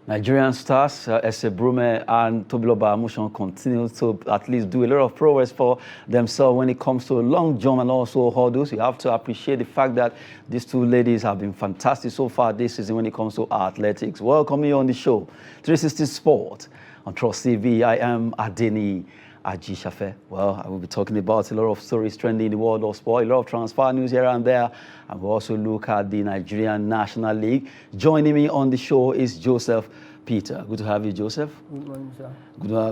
Nigerian stars, Ese Brume and Tobiloba Amusan continue to at least do a lot of progress for themselves when it comes to long jump and also hurdles. You have to appreciate the fact that these two ladies have been fantastic so far this season when it comes to athletics. Welcome you on the show, 360 Sport on Trust TV. I am Adeni Ajishafe. Well, I will be talking about a lot of stories trending in the world of sport, a lot of transfer news here and there, and we'll also look at the Nigerian National League. Joining me on the show is Joseph Peter. Good to have you, Joseph. Good morning, sir.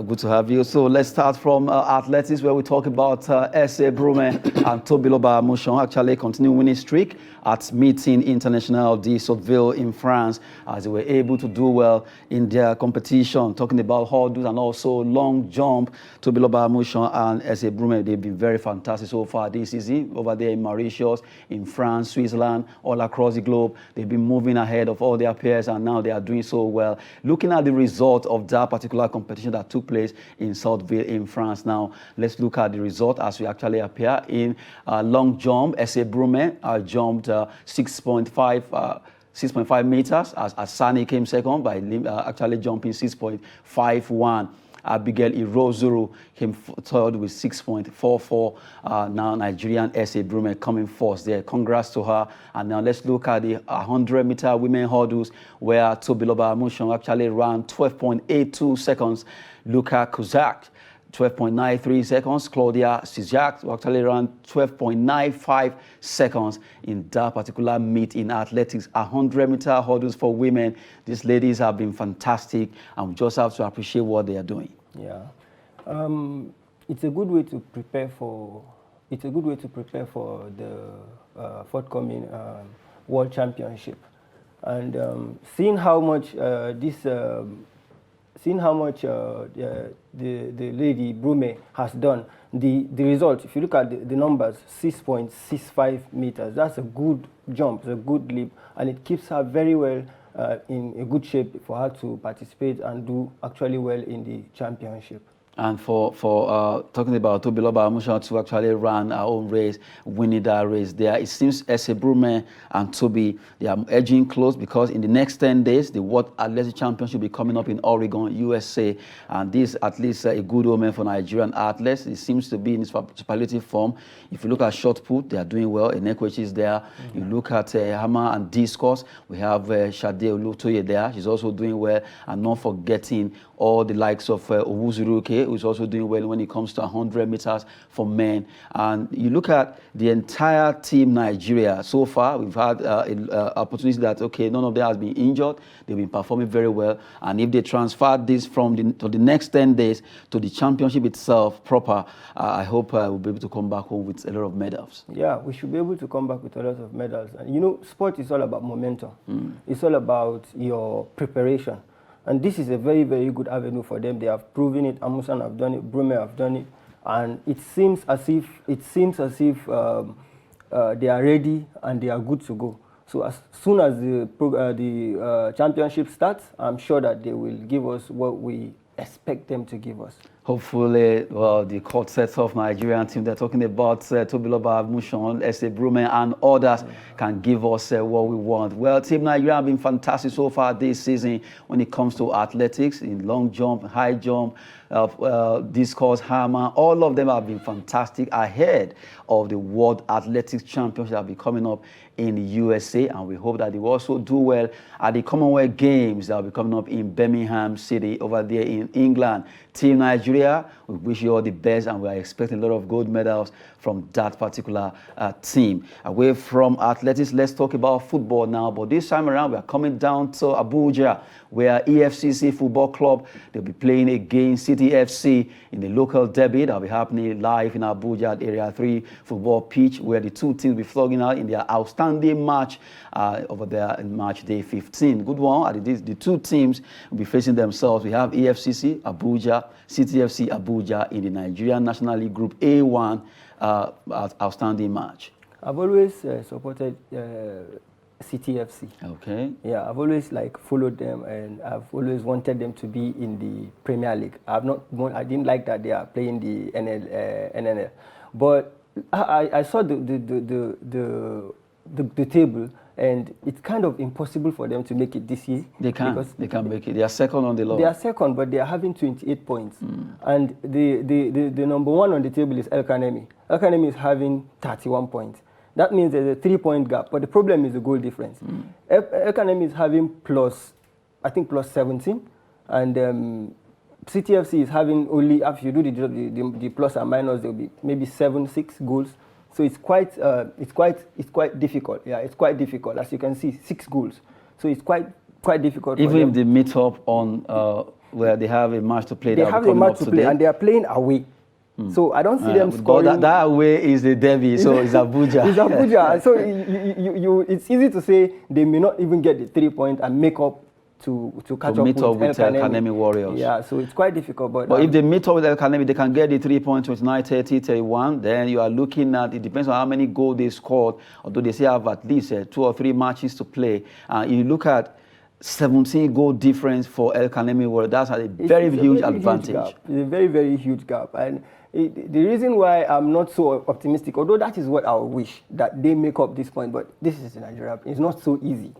Good to have you. So let's start from athletics, where we talk about Ese Brume and Tobiloba Amusan actually continue winning streak at meeting International de Sotteville in France, as they were able to do well in their competition. Talking about hurdles and also long jump, Tobiloba Amusan and Ese Brume, they've been very fantastic so far this season over there in Mauritius, in France, Switzerland, all across the globe. They've been moving ahead of all their peers, and now they are doing so well. Looking at the result of that particular competition that took place in Sotteville in France. Now, let's look at the result as we actually appear in long jump. Ese Brume jumped 6.5 meters as Sani came second by actually jumping 6.51. Abigail Irozuru came third with 6.44. Now Nigerian Ese Brume coming first there. Congrats to her. And now let's look at the 100-meter women hurdles, where Tobiloba Amusan actually ran 12.82 seconds. Luka Kozak 12.93 seconds. Claudia Sizak actually ran 12.95 seconds in that particular meet in athletics. 100-meter hurdles for women. These ladies have been fantastic, and we just have to appreciate what they are doing. Yeah, it's a good way to prepare for. It's a good way to prepare for the forthcoming World Championship, and seeing how much the lady Brume has done, the result, if you look at the numbers, 6.65 meters, that's a good jump, it's a good leap, and it keeps her very well in a good shape for her to participate and do actually well in the championship. And for talking about Tobiloba Amusan to actually run our own race, winning that race there, it seems Ese Brume and Toby, they are edging close, because in the next 10 days, the World Athletics Championship will be coming up in Oregon, USA. And this at least a good omen for Nigerian athletes. It seems to be in its superlative form. If you look at shot put, they are doing well. Enekwechi is there. You look at hammer and discus, we have Shade Olutoye there. She's also doing well. And not forgetting all the likes of Owuzuruke, who is also doing well when it comes to 100 meters for men. And you look at the entire team Nigeria so far, we've had opportunities that, okay, none of them has been injured. They've been performing very well. And if they transfer this from the next 10 days to the championship itself proper, I hope we'll be able to come back home with a lot of medals. Yeah, we should be able to come back with a lot of medals. And you know, sport is all about momentum. It's all about your preparation. And this is a very, very good avenue for them. They have proven it. Amusan have done it. Brume have done it. And it seems as if they are ready and they are good to go. So as soon as the championship starts, I'm sure that they will give us what we expect them to give us. Hopefully, well, the quartet of Nigerian team, they're talking about Tobiloba Amusan, Ese Brume, and others can give us what we want. Well, Team Nigeria have been fantastic so far this season when it comes to athletics, in long jump, high jump, discus, hammer. All of them have been fantastic ahead of the World Athletics Championship that will be coming up in the USA, and we hope that they will also do well at the Commonwealth Games that will be coming up in Birmingham City over there in England. Team Nigeria, we wish you all the best, and we are expecting a lot of gold medals from that particular team. Away from athletics, let's talk about football now. But this time around, we are coming down to Abuja, where EFCC Football Club, they'll be playing against City FC in the local derby that will be happening live in Abuja at Area 3 football pitch, where the two teams will be flogging out in their outstanding match over there in match day 15. Good one. The two teams will be facing themselves. We have EFCC Abuja, City FC Abuja in the Nigerian National League Group A1 outstanding match. I've always supported CTFC. Okay. Yeah, I've always followed them, and I've always wanted them to be in the Premier League. I didn't like that they are playing the NNL, but I saw the table. and it's kind of impossible for them to make it this year. They can make it. They are second on the law. They are second, but they are having 28 points. And the number one on the table is El Kanemi. El Kanemi is having 31 points. That means there's a 3-point gap, but the problem is the goal difference. El Kanemi is having plus 17, and CTFC is having only, if you do the plus and minus, there will be maybe 7-6 goals. So it's quite difficult. Yeah, it's quite difficult. As you can see, 6 goals. So it's quite difficult. Even if they meet up on where they have a match to play, they have a match to play, and they are playing away. So I don't see them scoring. That away is the derby, so it's Abuja. It's Abuja. So it's easy to say they may not even get the 3 points and make up to catch up with El Kanemi Warriors. Yeah, so it's quite difficult. But if they meet up with El Kanemi, they can get the 3 points, 29, 30, 31. Then you are looking at, it depends on how many goals they scored, although they say have at least 2 or 3 matches to play. You look at 17 goal difference for El Kanemi Warriors. That's a very huge advantage. It's a very, very huge gap. And the reason why I'm not so optimistic, although that is what I wish, that they make up this point, but this is Nigeria. It's not so easy.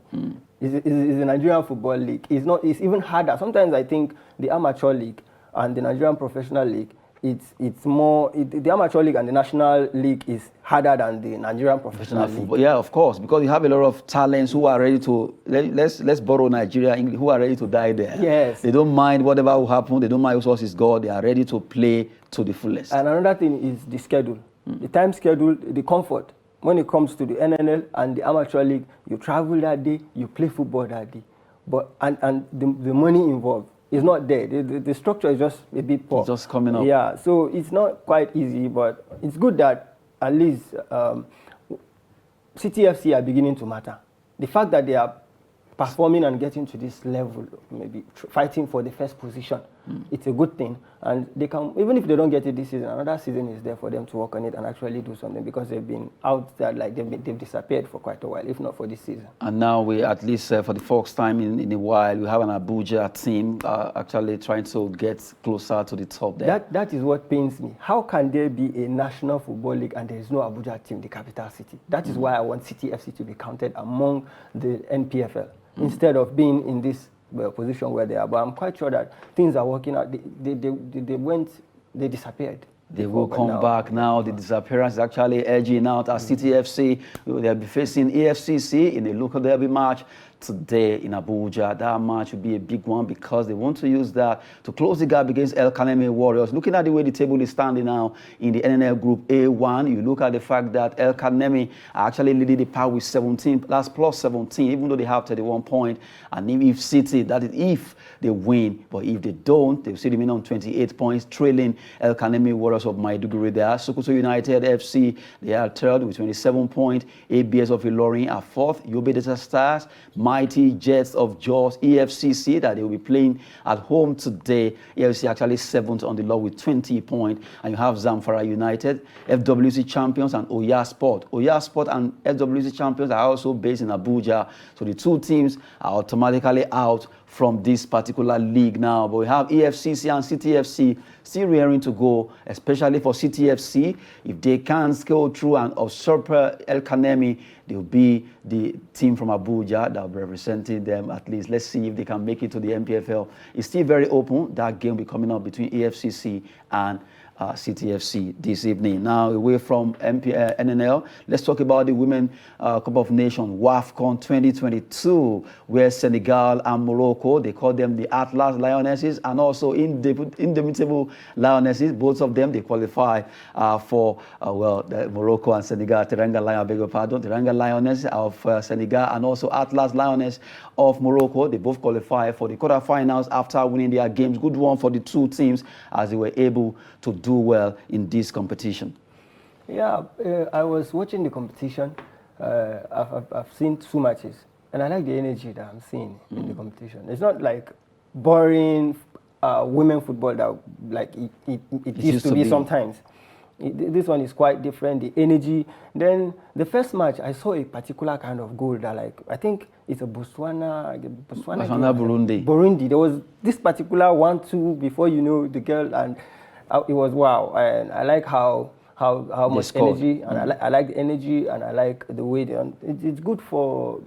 It's the Nigerian Football League. It's even harder. Sometimes I think the amateur league and the Nigerian Professional League, it's more, the amateur league and the national league is harder than the Nigerian Professional League. Yeah, of course, because you have a lot of talents who are ready to, let's borrow Nigeria, who are ready to die there. Yes. They don't mind whatever will happen. They don't mind who source is God. They are ready to play to the fullest. And another thing is the schedule. The time schedule, the comfort. When it comes to the NNL and the amateur league, you travel that day, you play football that day. But and the money involved is not there. The structure is just a bit poor. It's just coming up. Yeah, so it's not quite easy, but it's good that at least CTFC are beginning to matter. The fact that they are performing and getting to this level, maybe fighting for the first position, it's a good thing. And they can, even if they don't get it this season, another season is there for them to work on it and actually do something, because they've been out there, like they've disappeared for quite a while, if not for this season. And now we, at least for the first time in a while, we have an Abuja team actually trying to get closer to the top there. That is what pains me. How can there be a national football league and there is no Abuja team, the capital city? That is why I want CTFC to be counted among the NPFL. Instead of being in this position where they are. But I'm quite sure that things are working out. They disappeared. They will come back now. The disappearance is actually edging out as CTFC. They'll be facing AFCC in a local derby match today in Abuja. That match will be a big one because they want to use that to close the gap against El Kanemi Warriors. Looking at the way the table is standing now in the NNL Group A1, you look at the fact that El Kanemi are actually leading the pack with 17, that's plus 17, even though they have 31 points. And if City, that is if they win, but if they don't, they'll still remain on 28 points, trailing El Kanemi Warriors of Maiduguri there. Sokoto United FC, they are third with 27 points. ABS of Ilorin are fourth. Yobe Delta Stars, Mighty Jets of Jos, EFCC, that they will be playing at home today. EFC actually seventh on the log with 20 points. And you have Zamfara United, FWC champions, and Oya Sport. Oya Sport and FWC champions are also based in Abuja. So the two teams are automatically out from this particular league now. But we have EFCC and CTFC still raring to go, especially for CTFC. If they can scale through and usurp El Kanemi, they'll be the team from Abuja that will be representing them at least. Let's see if they can make it to the MPFL. It's still very open. That game will be coming up between EFCC and CTFC this evening. Now, away from NNL, let's talk about the Women Cup of Nations, WAFCON 2022, where Senegal and Morocco, they call them the Atlas Lionesses, and also Indomitable Lionesses. Both of them, they qualify for, Morocco and Senegal, Teranga Lionesses of Senegal, and also Atlas Lioness of Morocco. They both qualify for the quarterfinals after winning their games. Good one for the two teams as they were able to do well in this competition. Yeah, I was watching the competition. I've seen 2 matches, and I like the energy that I'm seeing in the competition. It's not like boring women football that like it used to be sometimes. This one is quite different, the energy. Then the first match, I saw a particular kind of goal that, like, I think it's a Botswana Burundi. There was this particular 1-2 before you know the girl, and it was wow. And I like how how much scored. energy, and I like the energy, and I like the way they. It's good for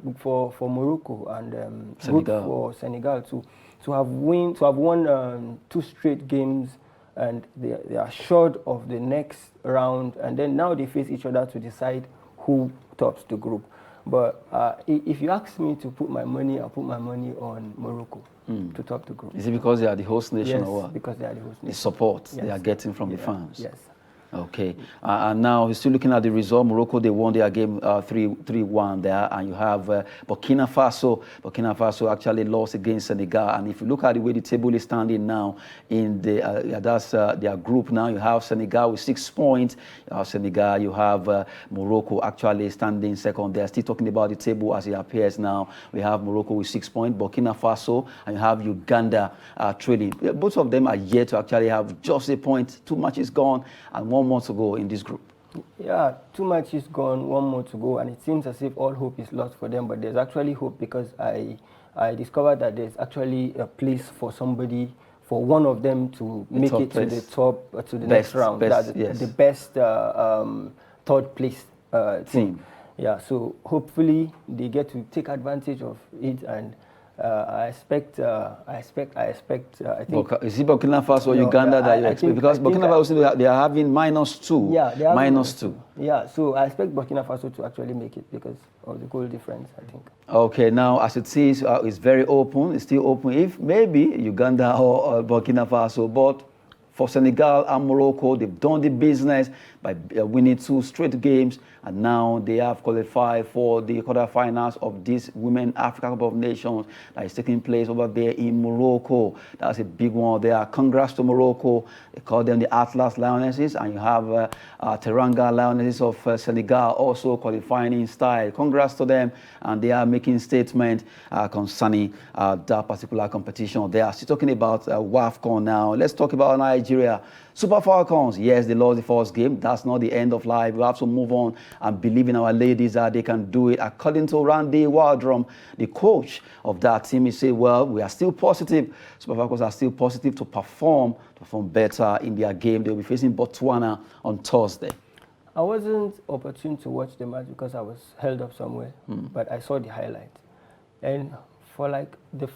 Morocco and good for Senegal to have won 2 straight games, and they are short of the next round, and then now they face each other to decide who tops the group. But if you ask me to put my money, I'll put my money on Morocco to top the group. Is it because they are the host nation, yes, or what? Because they are the host nation. The support they are getting from the fans. Yes. Okay, and now we're still looking at the result. Morocco, they won their game 3-1 there, and you have Burkina Faso. Burkina Faso actually lost against Senegal, and if you look at the way the table is standing now in that's their group now, you have Senegal with 6 points. You have Senegal, you have Morocco actually standing second. They're still talking about the table as it appears now. We have Morocco with 6 points, Burkina Faso, and you have Uganda trailing. Both of them are yet to actually have just a point. 2 matches gone, and 1 more to go in this group. Yeah, 2 matches gone, 1 more to go, and it seems as if all hope is lost for them. But there's actually hope, because I discovered that there's actually a place for somebody, for one of them to make it to the top, to the next round. That's the best third place team. Yeah, so hopefully they get to take advantage of it, and I think. Is it Burkina Faso or Uganda that you expect? Because Burkina Faso, they are having -2. Yeah, they are -2. Yeah, so I expect Burkina Faso to actually make it because of the goal difference, I think. Okay, now as it is, it's very open. It's still open. If maybe Uganda or Burkina Faso, but for Senegal and Morocco, they've done the business by winning 2 straight games, and now they have qualified for the quarterfinals of this Women Africa Cup of Nations that is taking place over there in Morocco. That's a big one there. Congrats to Morocco. They call them the Atlas Lionesses, and you have Teranga Lionesses of Senegal also qualifying in style. Congrats to them, and they are making statement concerning that particular competition. They are still talking about WAFCON now. Let's talk about Nigeria. Super Falcons, yes, they lost the first game. That's not the end of life. We have to move on and believe in our ladies that they can do it. According to Randy Waldrum, the coach of that team, he said, well, we are still positive. Super Falcons are still positive to perform better in their game. They'll be facing Botswana on Thursday. I wasn't opportune to watch the match because I was held up somewhere, but I saw the highlights. And for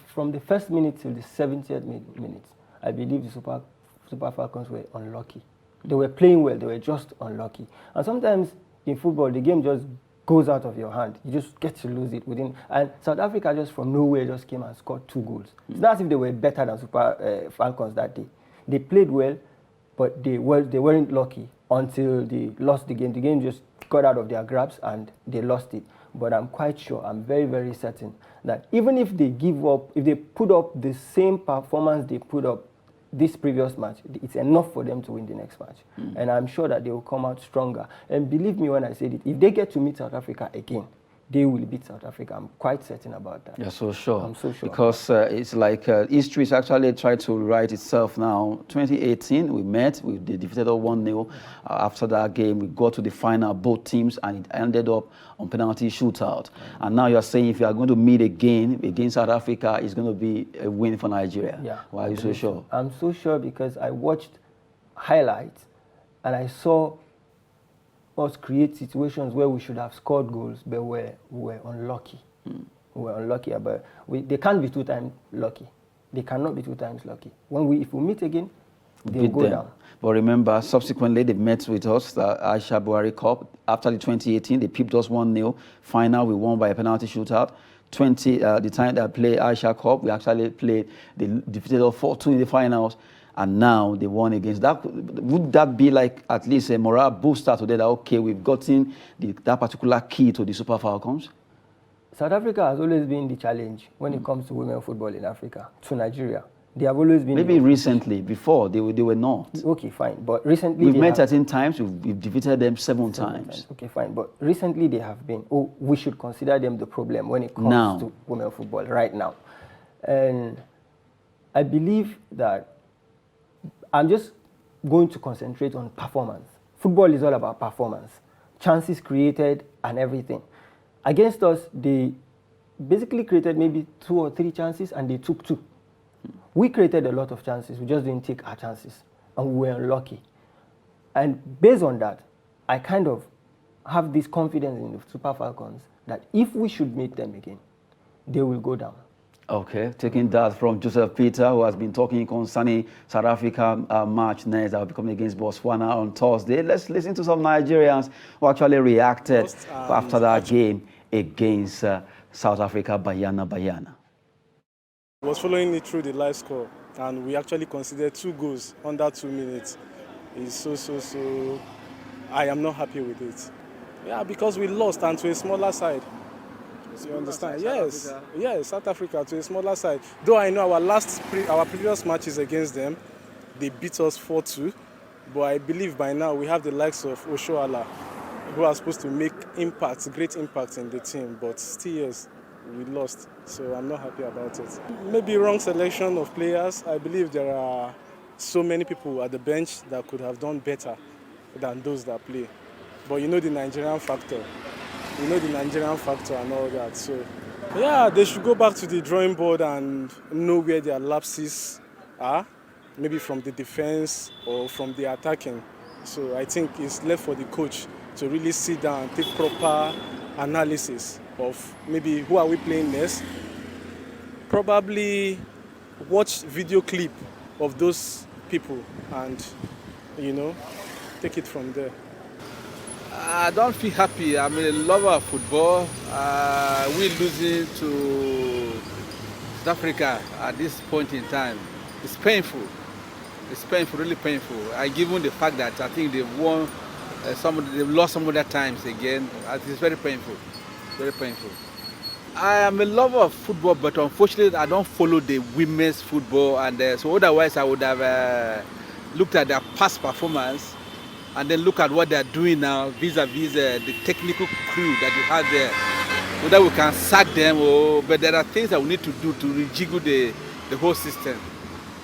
from the first minute till the 70th minute, I believe the Super Falcons were unlucky. They were playing well, they were just unlucky. And sometimes in football, the game just goes out of your hand. You just get to lose it within. And South Africa just from nowhere just came and scored 2 goals. So that's if they were better than Super Falcons that day. They played well, but they weren't lucky until they lost the game. The game just got out of their grasp and they lost it. But I'm quite sure, I'm very, very certain that even if they give up, if they put up the same performance they put up this previous match, it's enough for them to win the next match. And I'm sure that they will come out stronger. And believe me when I said it, if they get to meet South Africa again, they will beat South Africa. I'm quite certain about that. You're so sure? I'm so sure. Because it's like history is actually trying to write itself now. 2018, we met, we defeated 1-0. After that game, we got to the final, both teams, and it ended up on penalty shootout. And now you're saying if you are going to meet again against South Africa, it's going to be a win for Nigeria. Yeah. Why are you so sure? I'm so sure because I watched highlights and I saw us create situations where we should have scored goals, but we were unlucky. We were unlucky, but they can't be 2 times lucky. They cannot be 2 times lucky. If we meet again, they'll go down. But remember, subsequently, they met with us, the Aisha Buhari Cup. After the 2018, they pipped us 1-0. Final, we won by a penalty shootout. The time that I played Aisha Cup, we actually played, they defeated us 4-2 in the finals. And now they won against that. Would that be like at least a morale booster today that, okay, we've gotten that particular key to the Super Falcons? South Africa has always been the challenge when it comes to women football in Africa, to Nigeria. They have always been... Maybe recently, before, they were not. Okay, fine. But recently... We've met 13 times, we've defeated them 7 times. Okay, fine. But recently they have been... Oh, we should consider them the problem when it comes to women football right now. And I believe that I'm just going to concentrate on performance. Football is all about performance. Chances created and everything. Against us, they basically created maybe 2 or 3 chances and they took 2. We created a lot of chances. We just didn't take our chances. And we were unlucky. And based on that, I kind of have this confidence in the Super Falcons that if we should meet them again, they will go down. Okay, taking that from Joseph Peter, who has been talking concerning South Africa match next that will be coming against Botswana on Thursday. Let's listen to some Nigerians who actually reacted after that game against South Africa, Bayana. I was following it through the live score, and we actually considered 2 goals under 2 minutes. It's so. I am not happy with it. Yeah, because we lost and to a smaller side. You understand? Yes, South Africa to a smaller side. Though I know our previous matches against them, they beat us 4-2. But I believe by now we have the likes of Oshoala, who are supposed to make great impacts in the team. But still, yes, we lost. So I'm not happy about it. Maybe wrong selection of players. I believe there are so many people at the bench that could have done better than those that play. But you know the Nigerian factor. And all that. So, yeah, they should go back to the drawing board and know where their lapses are, maybe from the defense or from the attacking. So I think it's left for the coach to really sit down and take proper analysis of maybe who are we playing next. Probably watch video clip of those people and, take it from there. I don't feel happy. I'm a lover of football. We're losing to South Africa at this point in time. It's painful. It's painful, really painful. Given the fact that I think they've won, they've lost some other times again. It's very painful. Very painful. I am a lover of football, but unfortunately, I don't follow the women's football, and so otherwise I would have looked at their past performance. And then look at what they're doing now vis-a-vis the technical crew that you have there. Whether we can sack them, but there are things that we need to do to rejiggle the whole system.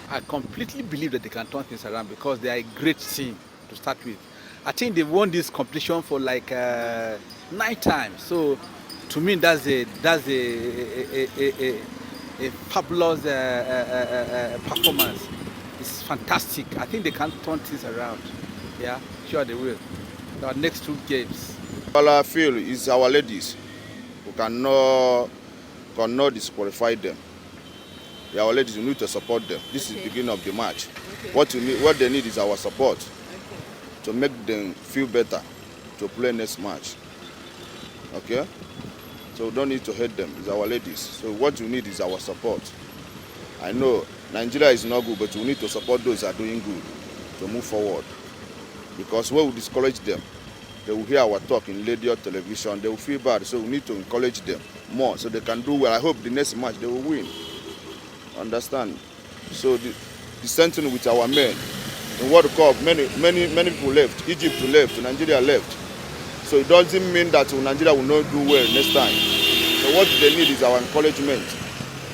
I completely believe that they can turn things around because they are a great team to start with. I think they've won this competition for like 9 times. So to me, that's a fabulous performance. It's fantastic. I think they can turn things around. Yeah, sure they will. Our next 2 games. All I feel is our ladies who cannot disqualify them. Our ladies, we need to support them. This is the beginning of the match. What they need is our support to make them feel better to play next match. Okay? So we don't need to hate them. It's our ladies. So what you need is our support. I know Nigeria is not good, but we need to support those that are doing good to move forward. Because when we discourage them, they will hear our talk in radio, television, they will feel bad. So we need to encourage them more so they can do well. I hope the next match they will win. Understand? So the same thing with our men. In World Cup, many people left. Egypt left, Nigeria left. So it doesn't mean that Nigeria will not do well next time. So what they need is our encouragement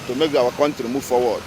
to make our country move forward.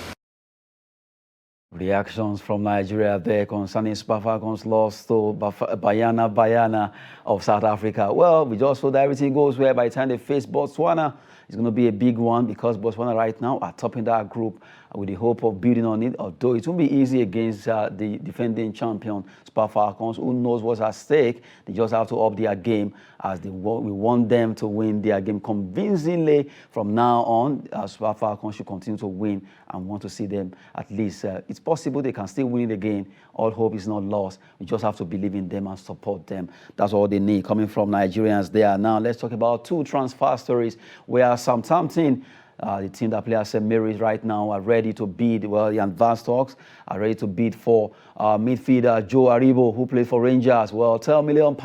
Reactions from Nigeria there concerning Super Falcons loss to Bayana of South Africa. Well, we just hope that everything goes well by the time they face Botswana. It's going to be a big one because Botswana right now are topping that group with the hope of building on it, although it won't be easy against the defending champion Super Falcons. Who knows what's at stake? They just have to up their game as we want them to win their game convincingly from now on. Super Falcons should continue to win and want to see them at least. It's possible they can still win it again. All hope is not lost. We just have to believe in them and support them. That's all they need coming from Nigerians there. Now let's talk about 2 transfer stories where Southampton, the team that plays St. Mary's right now, are ready to bid. Well, the advanced talks are ready to bid for midfielder Joe Aribo, who plays for Rangers. Well, £10 million,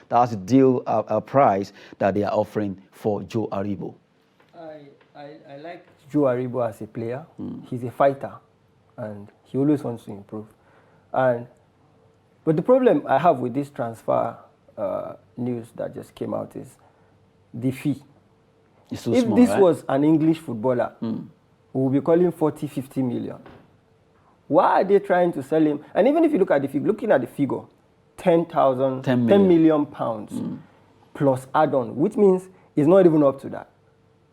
that's the deal price that they are offering for Joe Aribo. I like Joe Aribo as a player. He's a fighter, and he always wants to improve. But the problem I have with this transfer news that just came out is the fee. It's too if small, this right? was an English footballer, we would be calling 40, 50 million. Why are they trying to sell him? And even if you look at the figure, looking at the figure, 10 million pounds plus add-on, which means he's not even up to that.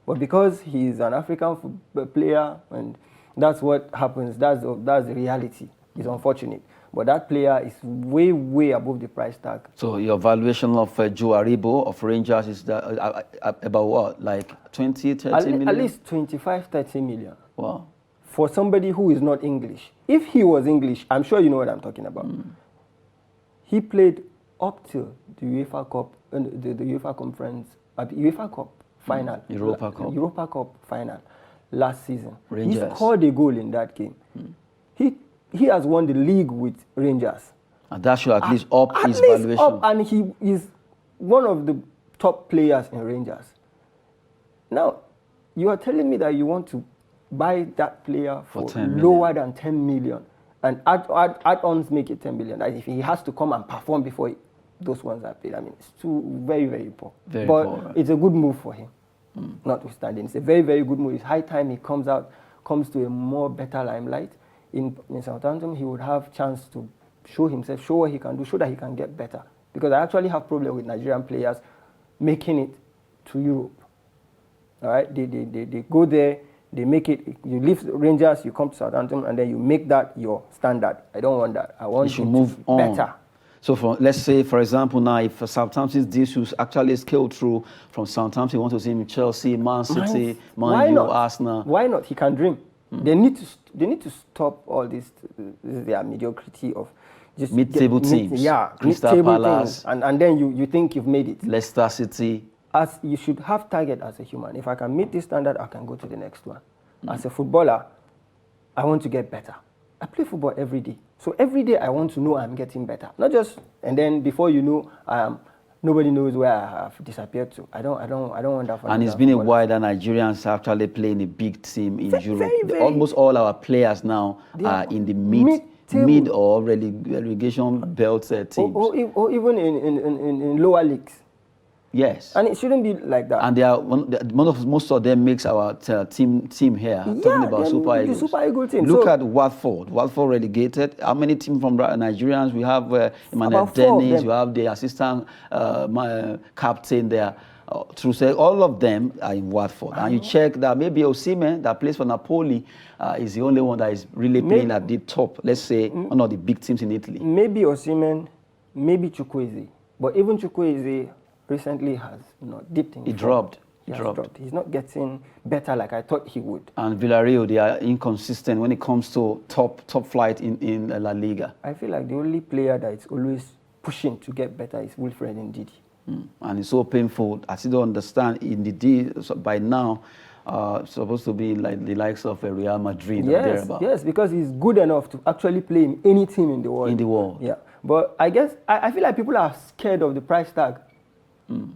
But because he's an African football player, and that's what happens, that's the reality. It's unfortunate. But that player is way, way above the price tag. So your valuation of Joe Aribo of Rangers is that, about what, like 20, 30 million? At least 25, 30 million. Wow. For somebody who is not English. If he was English, I'm sure you know what I'm talking about. He played up to the UEFA Cup, the UEFA Conference, UEFA Cup final. Europa Cup. Europa Cup final last season. Rangers. He scored a goal in that game. He has won the league with Rangers. And that should at least up his least valuation. Up, and he is one of the top players in Rangers. Now, you are telling me that you want to buy that player for 10 lower than 10 million, and add-ons make it 10 million. That if he has to come and perform before those ones are paid, I mean, it's too very, very poor. Very but poor, right? it's a good move for him, notwithstanding. It's a very, very good move. It's high time he comes to a more better limelight. In Southampton, he would have chance to show himself, show what he can do, show that he can get better. Because I actually have problem with Nigerian players making it to Europe. All right, they go there, they make it. You leave Rangers, you come to Southampton, and then you make that your standard. I don't want that. I want You him should move to be on. better. So let's say, for example, now if Southampton's deals should actually scale through from Southampton, you want to see him in Chelsea, Man City, Why Man U, not? Arsenal. Why not? He can dream. They need to stop all this their mediocrity of just Mid-table teams. Yeah, Crystal mid-table Palace. things, and then you think you've made it. Leicester City. As you should have target as a human. If I can meet this standard, I can go to the next one. As a footballer, I want to get better. I play football every day, so every day I want to know I'm getting better. Not just and then before you know, nobody knows where I have disappeared to. I don't want that. And it's been a while that Nigerians are actually playing a big team in Europe. very- Almost all our players now are in the mid or relegation belt teams. or even in lower leagues. Yes. And it shouldn't be like that. And they are most of them makes our team here. Talking about Super the Eagles. Super Eagle team. Look So- at Watford. Watford relegated. How many teams from Nigerians? We have Emmanuel About 4 of Dennis. them. You have the assistant captain there. Through say all of them are in Watford. And you check that maybe Osimhen that plays for Napoli is the only one that is really playing at the top. Let's say one of the big teams in Italy. Maybe Osimhen, maybe Chukwueze. But even Chukwueze recently has dipped in. He form. dropped. He has dropped. He's not getting better like I thought he would. And Villarreal, they are inconsistent when it comes to top flight in La Liga. I feel like the only player that is always pushing to get better is Wilfred Ndidi. And it's so painful. I still don't understand. By now, supposed to be like the likes of Real Madrid or thereabout. Yes, because he's good enough to actually play in any team in the world. In the world. Yeah. But I guess I feel like people are scared of the price tag.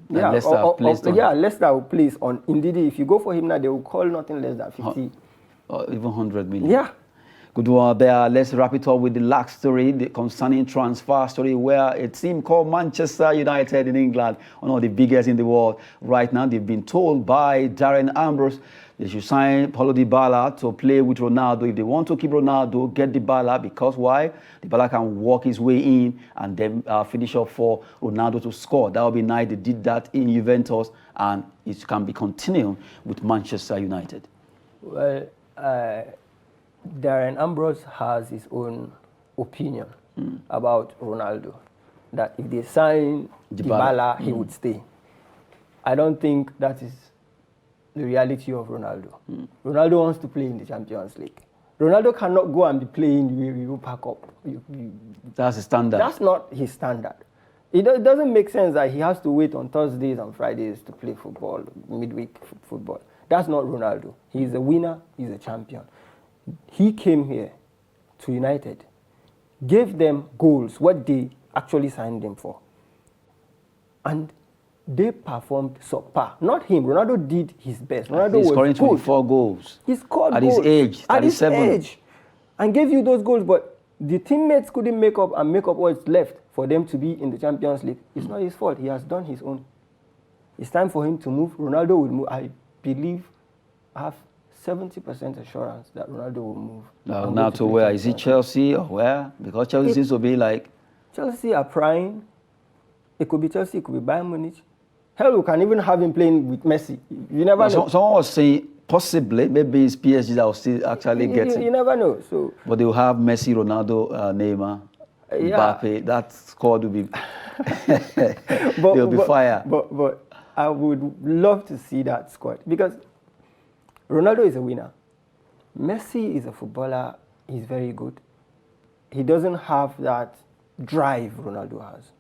Yeah, Leicester have placed on. Yeah, Leicester will place on Ndidi. If you go for him now, they will call nothing less than 50. Or even 100 million. Yeah. Good one there. Let's wrap it up with the last story, the concerning transfer story, where a team called Manchester United in England, one of the biggest in the world right now, they've been told by Darren Ambrose they should sign Paulo Dybala to play with Ronaldo. If they want to keep Ronaldo, get Dybala, because why? Dybala can walk his way in and then finish up for Ronaldo to score. That would be nice. They did that in Juventus, and it can be continued with Manchester United. Well, Darren Ambrose has his own opinion about Ronaldo. That if they sign Dybala, he would stay. I don't think that is the reality of Ronaldo. Ronaldo wants to play in the Champions League. Ronaldo cannot go and be playing the Europa Cup. That's the standard. That's not his standard. It doesn't make sense that he has to wait on Thursdays and Fridays to play football, midweek football. That's not Ronaldo. He's a winner. He's a champion. He came here to United, gave them goals, what they actually signed them for. And they performed subpar. Not him. Ronaldo did his best. Ronaldo He's was scoring good. 24 goals. He scored at goals. his age, at his 37. age, and gave you those goals, but the teammates couldn't make up what's left for them to be in the Champions League. It's not his fault. He has done his own. It's time for him to move. Ronaldo will move. I believe I have 70% assurance that Ronaldo will move. Now to where? Is it Chelsea or where? Because Chelsea seems to be like... Chelsea are prying. It could be Chelsea, it could be Bayern Munich. Hell, we can even have him playing with Messi. You never know. Someone was saying possibly, maybe it's PSG that will still actually get You it. never know. So, But they will have Messi, Ronaldo, Neymar. Mbappe, that squad will be, they'll be fire. But I would love to see that squad because Ronaldo is a winner. Messi is a footballer. He's very good. He doesn't have that drive Ronaldo has.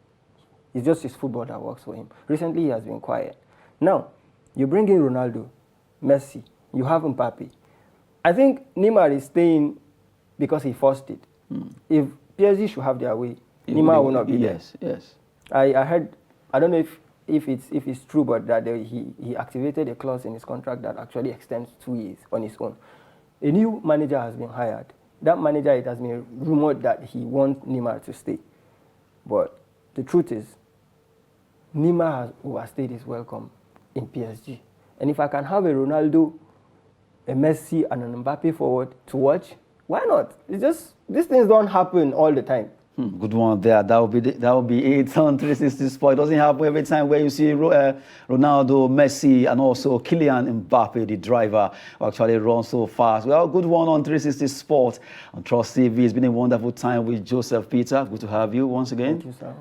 It's just his football that works for him. Recently, he has been quiet. Now, you bring in Ronaldo, Messi, you have Mbappe. I think Neymar is staying because he forced it. If PSG should have their way, Neymar will not be there. Yes. I heard, I don't know if it's true, but that he activated a clause in his contract that actually extends 2 years on his own. A new manager has been hired. That manager, it has been rumored that he wants Neymar to stay. But the truth is, Neymar has overstayed his welcome in PSG. And if I can have a Ronaldo, a Messi, and an Mbappe forward to watch, why not? It's just, these things don't happen all the time. Good one there. That will be it on 360 Sport. It doesn't happen every time where you see Ronaldo, Messi, and also Kylian Mbappe, the driver, who actually runs so fast. Well, good one on 360 Sport on Trust TV. It's been a wonderful time with Joseph Peter. Good to have you once again. Thank you, sir.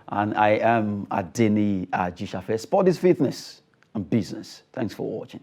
And I am Adeni Ajishafe. Sport is fitness and business. Thanks for watching.